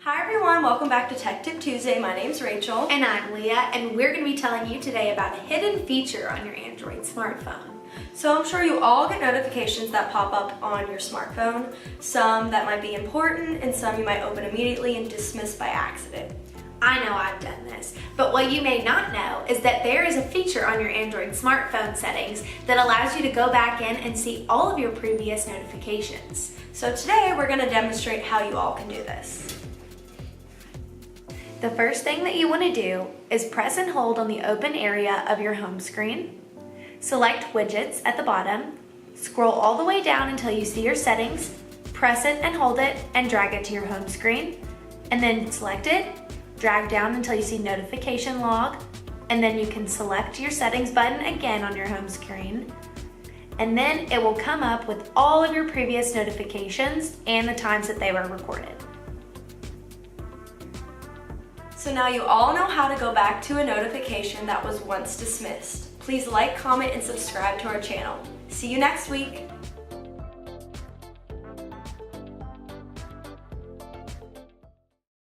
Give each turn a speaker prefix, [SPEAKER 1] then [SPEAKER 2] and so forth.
[SPEAKER 1] Hi everyone, welcome back to Tech Tip Tuesday. My name's Rachel.
[SPEAKER 2] And I'm Leah, and we're going to be telling you today about a hidden feature on your Android smartphone.
[SPEAKER 1] So I'm sure you all get notifications that pop up on your smartphone, some that might be important and some you might open immediately and dismiss by accident.
[SPEAKER 2] I know I've done this, but what you may not know is that there is a feature on your Android smartphone settings that allows you to go back in and see all of your previous notifications.
[SPEAKER 1] So today we're going to demonstrate how you all can do this.
[SPEAKER 2] The first thing that you want to do is press and hold on the open area of your home screen. Select Widgets at the bottom, scroll all the way down until you see your settings, press it and hold it and drag it to your home screen, and then select it, drag down until you see Notification Log, and then you can select your settings button again on your home screen, and then it will come up with all of your previous notifications and the times that they were recorded.
[SPEAKER 1] So now you all know how to go back to a notification that was once dismissed. Please like, comment, and subscribe to our channel. See you next week.